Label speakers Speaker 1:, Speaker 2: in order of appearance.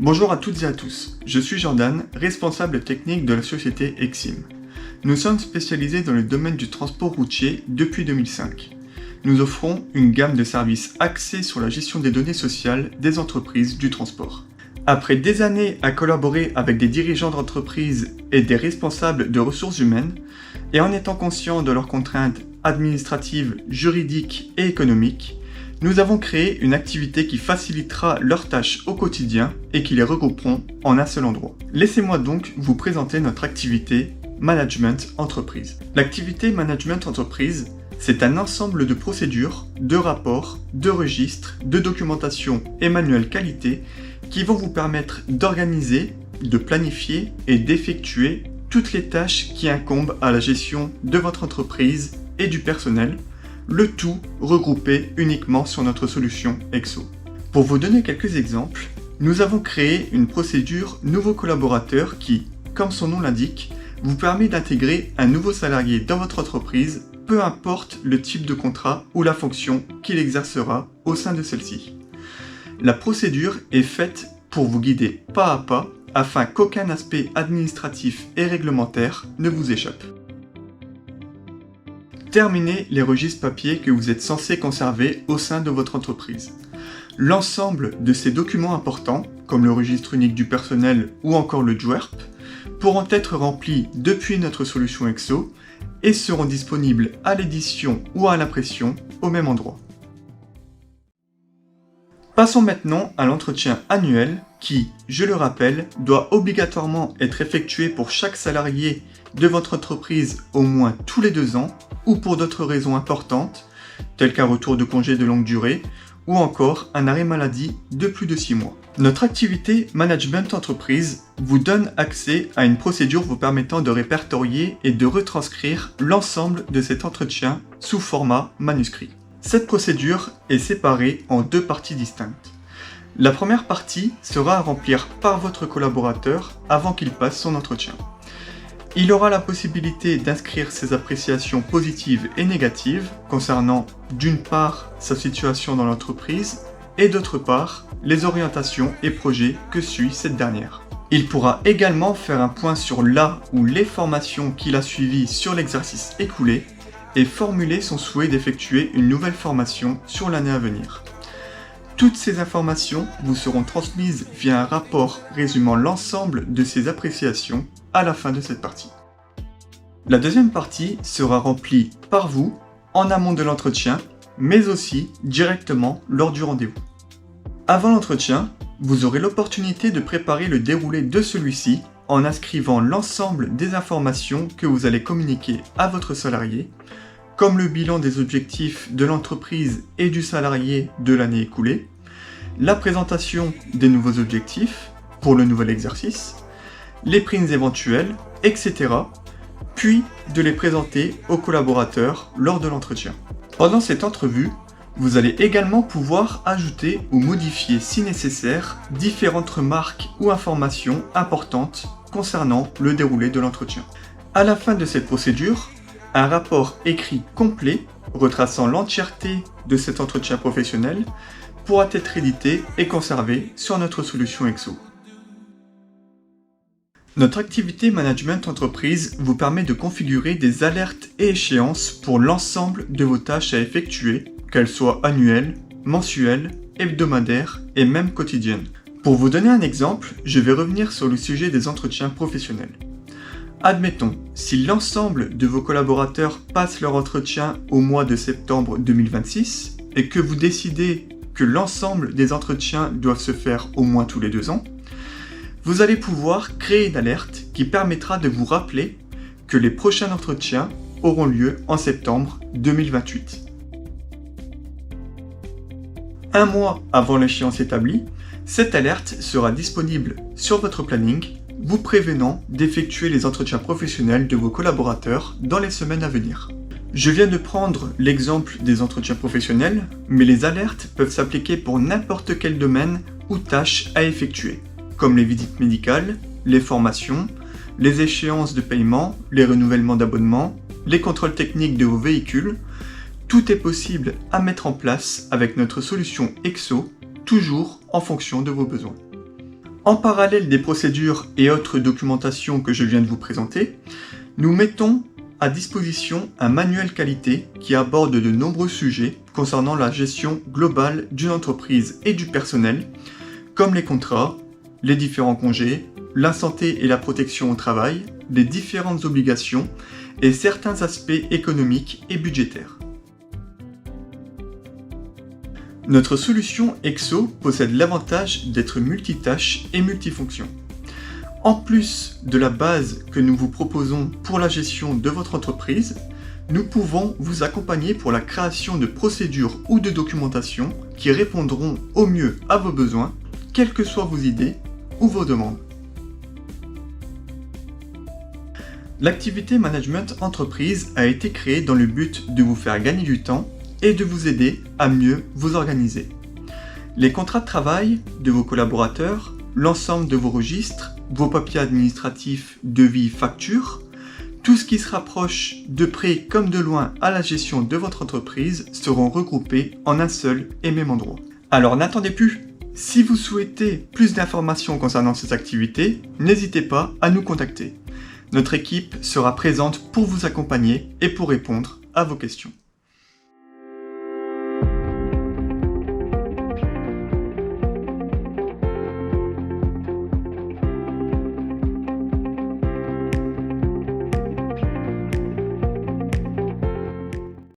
Speaker 1: Bonjour à toutes et à tous, je suis Jordan, responsable technique de la société Exim. Nous sommes spécialisés dans le domaine du transport routier depuis 2005. Nous offrons une gamme de services axés sur la gestion des données sociales des entreprises du transport. Après des années à collaborer avec des dirigeants d'entreprise et des responsables de ressources humaines, et en étant conscients de leurs contraintes administratives, juridiques et économiques, nous avons créé une activité qui facilitera leurs tâches au quotidien et qui les regrouperont en un seul endroit. Laissez-moi donc vous présenter notre activité Management Entreprise. L'activité Management Entreprise, c'est un ensemble de procédures, de rapports, de registres, de documentation et manuels qualité qui vont vous permettre d'organiser, de planifier et d'effectuer toutes les tâches qui incombent à la gestion de votre entreprise et du personnel, le tout regroupé uniquement sur notre solution Exo. Pour vous donner quelques exemples, nous avons créé une procédure nouveau collaborateur qui, comme son nom l'indique, vous permet d'intégrer un nouveau salarié dans votre entreprise, peu importe le type de contrat ou la fonction qu'il exercera au sein de celle-ci. La procédure est faite pour vous guider pas à pas afin qu'aucun aspect administratif et réglementaire ne vous échappe. Terminez les registres papier que vous êtes censé conserver au sein de votre entreprise. L'ensemble de ces documents importants, comme le registre unique du personnel ou encore le JUERP, pourront être remplis depuis notre solution Exo et seront disponibles à l'édition ou à l'impression au même endroit. Passons maintenant à l'entretien annuel qui, je le rappelle, doit obligatoirement être effectué pour chaque salarié de votre entreprise au moins tous les 2 ans ou pour d'autres raisons importantes, telles qu'un retour de congé de longue durée ou encore un arrêt maladie de plus de 6 mois. Notre activité Management Entreprise vous donne accès à une procédure vous permettant de répertorier et de retranscrire l'ensemble de cet entretien sous format manuscrit. Cette procédure est séparée en 2 parties distinctes. La première partie sera à remplir par votre collaborateur avant qu'il passe son entretien. Il aura la possibilité d'inscrire ses appréciations positives et négatives concernant d'une part sa situation dans l'entreprise et d'autre part les orientations et projets que suit cette dernière. Il pourra également faire un point sur la ou les formations qu'il a suivies sur l'exercice écoulé et formuler son souhait d'effectuer une nouvelle formation sur l'année à venir. Toutes ces informations vous seront transmises via un rapport résumant l'ensemble de ces appréciations à la fin de cette partie. La deuxième partie sera remplie par vous en amont de l'entretien, mais aussi directement lors du rendez-vous. Avant l'entretien, vous aurez l'opportunité de préparer le déroulé de celui-ci en inscrivant l'ensemble des informations que vous allez communiquer à votre salarié, comme le bilan des objectifs de l'entreprise et du salarié de l'année écoulée, la présentation des nouveaux objectifs pour le nouvel exercice, les primes éventuelles, etc., puis de les présenter aux collaborateurs lors de l'entretien. Pendant cette entrevue, vous allez également pouvoir ajouter ou modifier si nécessaire différentes remarques ou informations importantes concernant le déroulé de l'entretien. À la fin de cette procédure, un rapport écrit complet retraçant l'entièreté de cet entretien professionnel pourra être édité et conservé sur notre solution Exo. Notre activité Management Entreprise vous permet de configurer des alertes et échéances pour l'ensemble de vos tâches à effectuer, qu'elles soient annuelles, mensuelles, hebdomadaires et même quotidiennes. Pour vous donner un exemple, je vais revenir sur le sujet des entretiens professionnels. Admettons, si l'ensemble de vos collaborateurs passent leur entretien au mois de septembre 2026 et que vous décidez que l'ensemble des entretiens doivent se faire au moins tous les 2 ans, vous allez pouvoir créer une alerte qui permettra de vous rappeler que les prochains entretiens auront lieu en septembre 2028. Un mois avant l'échéance établie, cette alerte sera disponible sur votre planning, vous prévenant d'effectuer les entretiens professionnels de vos collaborateurs dans les semaines à venir. Je viens de prendre l'exemple des entretiens professionnels, mais les alertes peuvent s'appliquer pour n'importe quel domaine ou tâche à effectuer, comme les visites médicales, les formations, les échéances de paiement, les renouvellements d'abonnement, les contrôles techniques de vos véhicules. Tout est possible à mettre en place avec notre solution Exo, toujours en fonction de vos besoins. En parallèle des procédures et autres documentations que je viens de vous présenter, nous mettons à disposition un manuel qualité qui aborde de nombreux sujets concernant la gestion globale d'une entreprise et du personnel, comme les contrats, les différents congés, la santé et la protection au travail, les différentes obligations et certains aspects économiques et budgétaires. Notre solution EXO possède l'avantage d'être multitâche et multifonction. En plus de la base que nous vous proposons pour la gestion de votre entreprise, nous pouvons vous accompagner pour la création de procédures ou de documentation qui répondront au mieux à vos besoins, quelles que soient vos idées ou vos demandes. L'activité Management Entreprise a été créée dans le but de vous faire gagner du temps et de vous aider à mieux vous organiser. Les contrats de travail de vos collaborateurs, l'ensemble de vos registres, vos papiers administratifs, devis, factures, tout ce qui se rapproche de près comme de loin à la gestion de votre entreprise seront regroupés en un seul et même endroit. Alors n'attendez plus! Si vous souhaitez plus d'informations concernant ces activités, n'hésitez pas à nous contacter. Notre équipe sera présente pour vous accompagner et pour répondre à vos questions.